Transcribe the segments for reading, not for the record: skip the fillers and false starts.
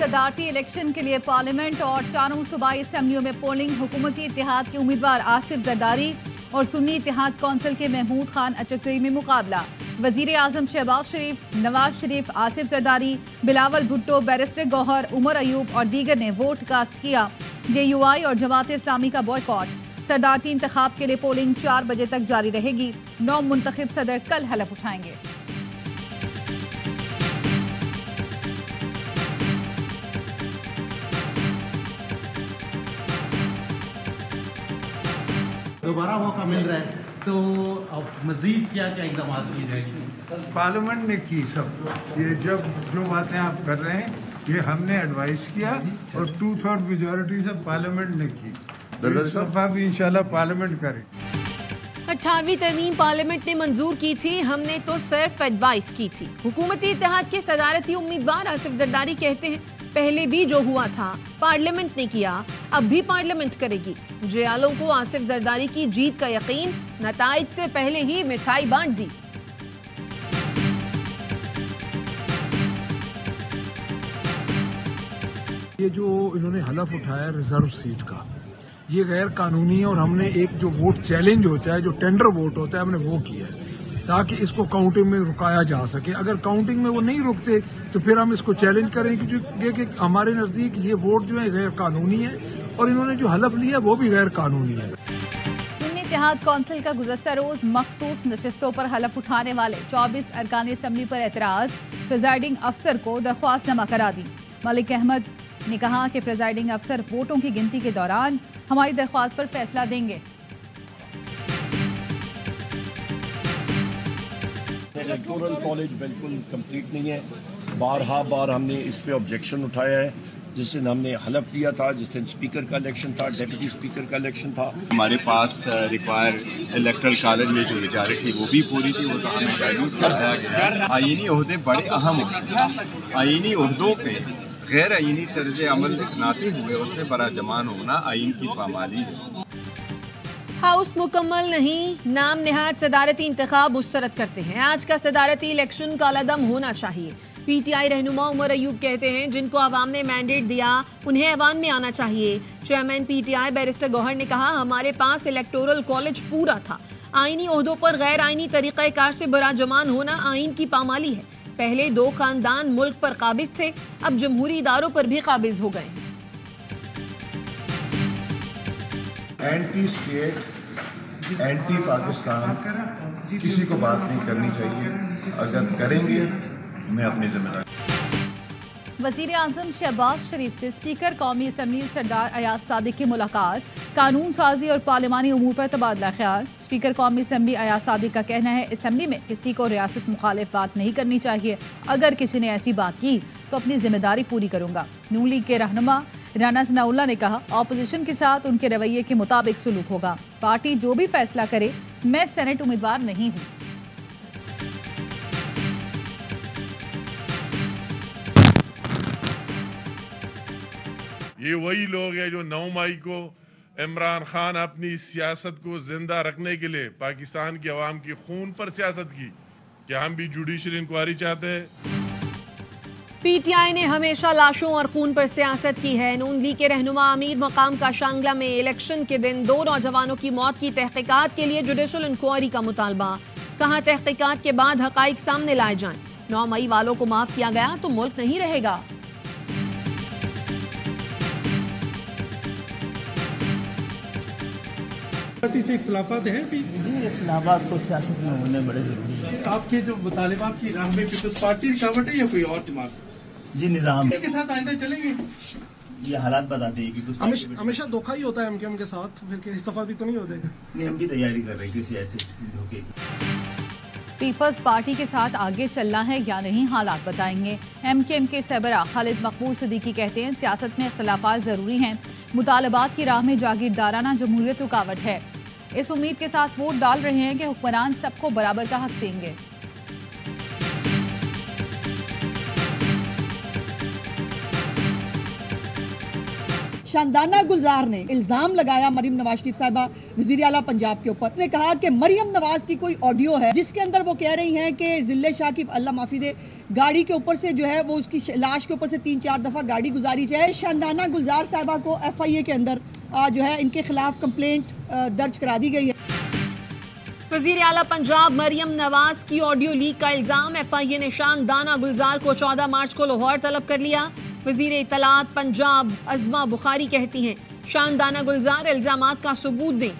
सदारती election के लिए parliament और चारों सूबाई असम्बलियों में पोलिंग। हुकूमती इत्तेहाद के उम्मीदवार आसिफ जरदारी और सुन्नी इत्तेहाद कौंसिल के महमूद खान अचकजई में मुकाबला। वजीर आजम शहबाज शरीफ, नवाज शरीफ, आसिफ जरदारी, बिलावल भुट्टो, बैरिस्टर गौहर, उमर अयूब और दीगर ने वोट कास्ट किया। JUI और जमात इस्लामी का बॉयकॉट। सदारती इंतखाब के लिए पोलिंग 4 बजे तक जारी रहेगी। 9 मुंतखब सदर कल हलफ उठाएंगे। दोबारा मौका मिल रहा है तो अब मजीद क्या क्या इकदाम किए जाएंगे? पार्लियामेंट ने की सब ये जो बातें आप कर रहे हैं ये हमने एडवाइस किया और 2/3 मेजोरिटी से पार्लियामेंट ने की। इस दफा भी इंशाल्लाह पार्लियामेंट करे। 18वीं तरमीम पार्लियामेंट ने मंजूर की थी, हमने तो सिर्फ एडवाइस की थी। हुकूमती इत्तेहाद के सदारती उम्मीदवार आसिफ जरदारी कहते हैं पहले भी जो हुआ था पार्लियामेंट ने किया, अब भी पार्लियामेंट करेगी। जयालों को आसिफ जरदारी की जीत का यकीन, नताइज से पहले ही मिठाई बांट दी। ये जो इन्होंने हलफ उठाया रिजर्व सीट का, ये गैर कानूनी है और हमने एक जो वोट चैलेंज होता है, जो टेंडर वोट होता है, हमने वो किया है ताकि इसको काउंटिंग में रुकाया जा सके। अगर काउंटिंग में वो नहीं रुकते तो फिर हम इसको चैलेंज करेंगे कि हमारे नजदीक ये वोट जो है गैर कानूनी है और इन्होंने जो हलफ लिया वो भी गैर कानूनी है। सुन्नी इत्तेहाद कौंसिल का गुज़श्ता रोज मखसूस नशिस्तों पर हलफ उठाने वाले 24 अरकान असम्बली पर एतराज। प्रिजाइडिंग अफसर को दरख्वास्त जमा करा दी। मलिक अहमद ने कहा कि प्रिजाइडिंग अफसर वोटों की गिनती के दौरान हमारी दरख्वास्त पर फैसला देंगे। इलेक्टोरल कॉलेज बिल्कुल कंप्लीट नहीं है। बार हमने इस पे ऑब्जेक्शन उठाया है, जिस दिन हमने हलफ लिया था, जिस दिन स्पीकर का इलेक्शन था, डेप्यूटी स्पीकर का इलेक्शन था। हमारे पास रिक्वायर इलेक्टोरल कॉलेज में जो मेजॉरिटी वो भी पूरी थी, वो तो हमें डायल्यूट कर दिया गया। आईनी ओहदे बड़े अहम होते हैं। आईनी ओहदों पे गैर आईनी तर्ज अमल अपनाते हुए उसमें बड़ा जमान होना आइन की पामाली है। हाउस मुकम्मल नहीं, नाम निहाद सदारती इंतखाब मुस्तरद करते हैं। आज का सदारती इलेक्शन कालादम होना चाहिए। PTI रहनुमा उमर अयूब कहते हैं जिनको अवाम ने मैंडेट दिया उन्हें ऐवान में आना चाहिए। चेयरमैन PTI बैरिस्टर गौहर ने कहा हमारे पास इलेक्टोरल कॉलेज पूरा था। आईनी ओहदों पर गैर आईनी तरीक़ाकार से बड़ा जमान होना आइन की पामाली है। पहले 2 खानदान मुल्क पर काबिज थे, अब जमहूरी इदारों पर भी काबिज हो गए हैं। एंटी स्टेट, एंटी पाकिस्तान किसी को बात नहीं करनी चाहिए। अगर करेंगे मैं अपनी जिम्मेदारी। वजीर आजम शहबाज शरीफ से स्पीकर कौमी असम्बली सरदार अयाज सादिक की मुलाकात। कानून साजी और पार्लिमानी उमूर पर तबादला ख्याल। स्पीकर कौमी असम्बली अयाज सादिक का कहना है असम्बली में किसी को रियासत मुखालिफ बात नहीं करनी चाहिए। अगर किसी ने ऐसी बात की तो अपनी जिम्मेदारी पूरी करूंगा। नून लीग के रहनुमा राना सनाउल्लाह ने कहा ऑपोजिशन के साथ उनके रवैये के मुताबिक सुलूक होगा। पार्टी जो भी फैसला करे, मैं सेनेट उम्मीदवार नहीं हूँ। ये वही लोग हैं जो 9 मई को इमरान खान अपनी सियासत को जिंदा रखने के लिए पाकिस्तान की आवाम की खून पर सियासत की। क्या हम भी जुडिशल इंक्वायरी चाहते हैं? PTI ने हमेशा लाशों और खून पर सियासत की है। नून लीग के रहनुमा अमीर मकाम का शांगला में इलेक्शन के दिन 2 नौजवानों की मौत की तहकीकात के लिए जुडिशल इंक्वायरी का मुतालबा। कहा तहकीकात के बाद हकाइक सामने लाए जाएं। 9 मई वालों को माफ किया गया तो मुल्क नहीं रहेगा। से इख्तिलाफात हैं भी? इख्तिलाफात तो सियासत में होने बड़े जरूरी है। आपके जो मुतालिबात की राह में पीपल्स पार्टी रुकावट है या कोई और दिमाग? जी निजाम के साथ आइंदा चलेंगे। ये हालात बताते हैं कि हमेशा धोखा ही होता है MKM के साथ, फिर इस दफा भी तो नहीं होते। नहीं, हम भी तैयारी कर रहे हैं किसी ऐसे धोखे की। पीपल्स पार्टी के साथ आगे चलना है या नहीं, हालात बताएंगे। MKM के सरबराह खालिद मकबूल सिद्दीकी कहते हैं सियासत में इख्तिलाफात जरूरी हैं, मुतालबात की राह में जागीरदाराना जमहूरियत रुकावट है। इस उम्मीद के साथ वोट डाल रहे हैं कि हुक्मरान सबको बराबर का हक देंगे। शानदाना गुलजार ने इल्जाम लगाया मरियम नवाज शरीफ साहिबा वज़ीर आला पंजाब के ऊपर। ने कहा कि मरियम नवाज की कोई ऑडियो है जिसके अंदर वो कह रही हैं कि जिले शाह की अल्लाह माफी दे गाड़ी के ऊपर से जो है वो उसकी लाश के ऊपर से 3-4 दफा गाड़ी गुजारी जाए। शानदाना गुलजार साहिबा को FIA के अंदर जो है इनके खिलाफ कंप्लेंट दर्ज करा दी गई है। वज़ीर आला पंजाब मरियम नवाज की ऑडियो लीक का इल्जाम। FIA ने शानदाना गुलजार को 14 मार्च को लाहौर तलब कर लिया। वज़ीर इत्तलात पंजाब अज़मा बुखारी कहती हैं शानदाना गुलजार इल्जामात का सबूत दें,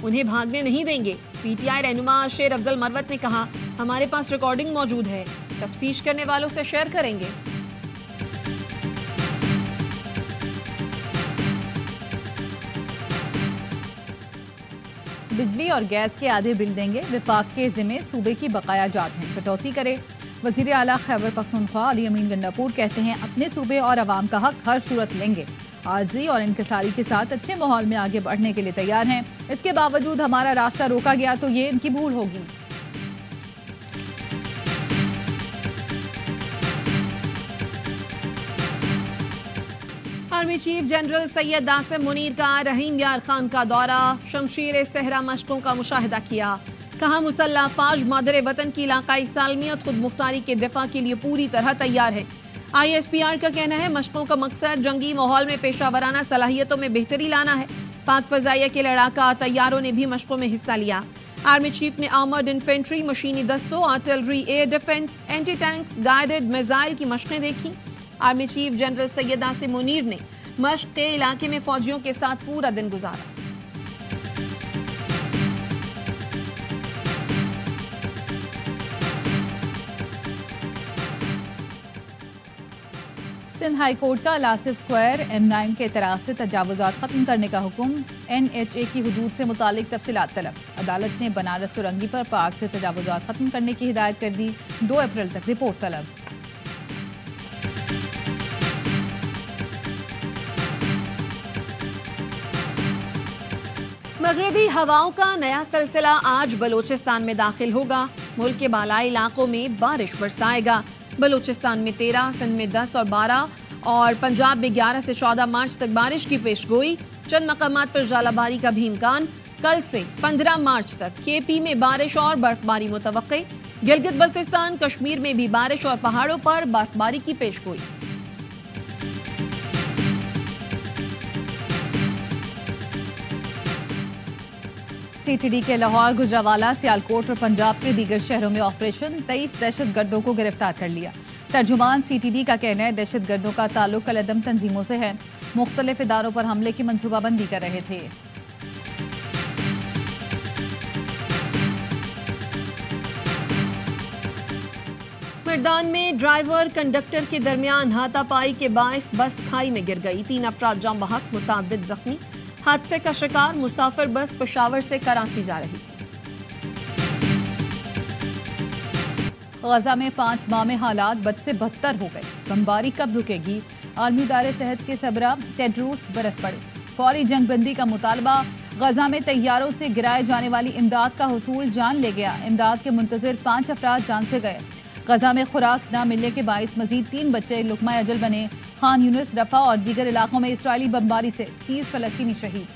उन्हें भागने नहीं देंगे। PTI रहनुमा शेर अफजल मरवत ने कहा हमारे पास रिकॉर्डिंग मौजूद है, तफ्तीश करने वालों से शेयर करेंगे। बिजली और गैस के आधे बिल देंगे, विफाक के जिम्मे सूबे की बकाया जात हैं, कटौती करे। वज़ीर आला खैबर पख्तूनख्वा अली अमीन गंडापुर कहते हैं अपने सूबे और अवाम का हक हर सूरत लेंगे, आर्जी और इनकसारी के साथ अच्छे माहौल में आगे बढ़ने के लिए तैयार हैं। इसके बावजूद हमारा रास्ता रोका गया तो ये इनकी भूल होगी। Army chief general Syed Asim Munir का रहीम यार खान का दौरा, शमशीर सहरा मशकों का मुशाहिदा किया। कहा मुसल्लह अफवाज मादर वतन की इलाकाई सालमियत खुद मुख्तारी के दिफा के लिए पूरी तरह तैयार है। ISPR का कहना है मशकों का मकसद जंगी माहौल में पेशा वराना सलाहियतों में बेहतरी लाना है। पाक फजाइया के लड़ाका तैयारों ने भी मशकों में हिस्सा लिया। आर्मी चीफ ने आर्मर्ड इन्फेंट्री, मशीनी दस्तों, artillery, air defence, anti tanks, guided missile की मशकें देखी। Army chief general Syed Asim Munir ने मश्क के इलाके में फौजियों के साथ पूरा दिन गुजारा। सिंध हाई कोर्ट का लासिफ स्क्वायर M9 के तरफ से तजावुजात खत्म करने का हुक्म, NHA की हुदूद से मुतालिक तफसीलात तलब। अदालत ने बनारस सुरंगी पर पार्क से तजावुजात खत्म करने की हिदायत कर दी, 2 अप्रैल तक रिपोर्ट तलब। मगरबी हवाओं का नया सिलसिला आज बलोचिस्तान में दाखिल होगा। मुल्क के बालाई इलाकों में बारिश बरसाएगा। बलोचिस्तान में 13, सिंध में 10 और 12 और पंजाब में 11 से 14 मार्च तक बारिश की पेशगोई। चंद मकामात पर जालाबारी का भी इम्कान। कल से 15 मार्च तक KP में बारिश और बर्फबारी मुतवक्के। गिलगित बल्तिस्तान, कश्मीर में भी बारिश और पहाड़ों पर बर्फबारी की पेशगोई। CTD के लाहौर, गुजरावाला, सियालकोट और पंजाब के दीगर शहरों में ऑपरेशन, 23 दहशतगर्दों को गिरफ्तार कर लिया। तर्जुमान CTD का कहना है दहशतगर्दों का ताल्लुक कलअदम तंजीमों से है, मुख्तलिफ इदारों पर हमले की मंसूबाबंदी कर रहे थे। मैदान में ड्राइवर कंडक्टर के दरमियान हाथापाई के बायस बस खाई में गिर गई, 3 अफराद जाम बहक, मुतअद्दिद जख्मी। हादसे का शिकार मुसाफिर बस पेशावर से कराची जा रही थी। गजा में 5 माह में हालात बद से बदतर हो गए, बमबारी कब रुकेगी? आलमी इदारे सेहत के सबरा टेड्रूस बरस पड़े। फौरी जंगबंदी का मुतालबा। गजा में तैयारों से गिराए जाने वाली इमदाद का हुसूल जान ले गया, इमदाद के मुंतजिर 5 अफराद जान से गए। गजा में खुराक न मिलने के बायस मजीद 3 बच्चे लुकमा अजल बने। खान यूनिस, रफा और दीगर इलाकों में इसराइली बमबारी से 30 फलस्तीनी शहीद।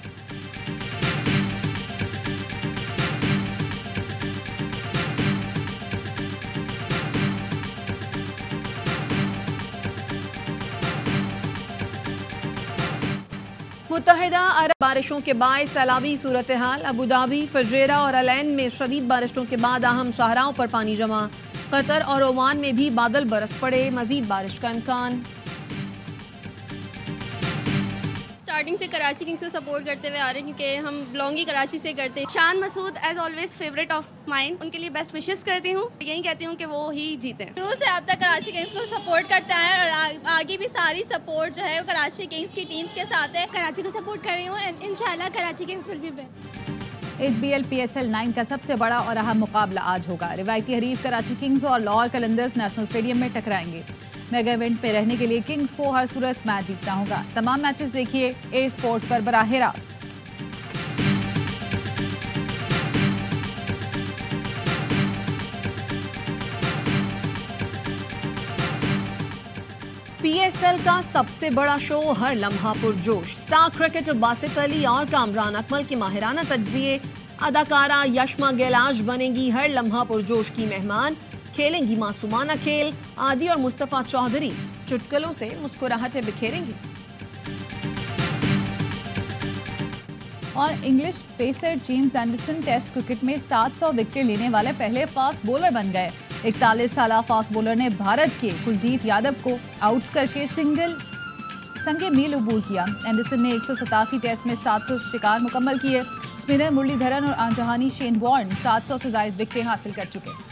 मुत्तहिदा अरब बारिशों के बाद सैलाबी सूरत हाल। अबू धाबी, फजेरा और अलैन में शदीद बारिशों के बाद अहम शाहराहों पर पानी जमा। कतर और ओमान में भी बादल बरस पड़े, मजीद बारिश का इम्कान। स्टार्टिंग से कराची किंग्स को सपोर्ट करते हुए आ रहे हैं क्योंकि हम बिलोंग ही कराची से करते हैं। Shan Masood as always favourite of mine, उनके लिए बेस्ट विशेस करती हूँ, यही कहती हूँ कि वो ही जीते। शुरू से अब तक कराची किंग्स को सपोर्ट करता है और आगे भी सारी सपोर्ट जो है वो कराची किंग्स की टीम्स के साथ है। कराची को सपोर्ट कर रही हूँ, इंशाल्लाह Karachi Kings will be best. HBL PSL 9 का सबसे बड़ा और अहम मुकाबला आज होगा। रिवायती हरीफ कराची किंग्स और लाहौर कलंदर्स नेशनल स्टेडियम में टकराएंगे। मेगा इवेंट में रहने के लिए किंग्स को हर सूरत मैच जीतना होगा। तमाम मैचेस देखिए A स्पोर्ट्स पर बराह रास्त। PSL का सबसे बड़ा शो हर लम्हा पुरजोश। स्टार क्रिकेटर बासित अली और कामरान अकमल के माहिराना तज्जिए। अदाकारा यशमा गिलाज बनेगी हर लम्हा पुरजोश की मेहमान। खेलेंगी मासूमाना खेल। आदि और मुस्तफा चौधरी चुटकुलों से मुस्कुराहटें बिखेरेंगी। और English pacer James Anderson Test cricket में 700 विकेट लेने वाले पहले फास्ट बॉलर बन गए। 41 साला फास्ट बॉलर ने भारत के कुलदीप यादव को आउट करके संगे मील अबूर किया। एंडरसन ने 187 टेस्ट में 700 शिकार मुकम्मल किए। स्पिनर मुरलीधरन और आंजहानी शेन वॉर्न 700 से ज्यादा विकेटें हासिल कर चुके।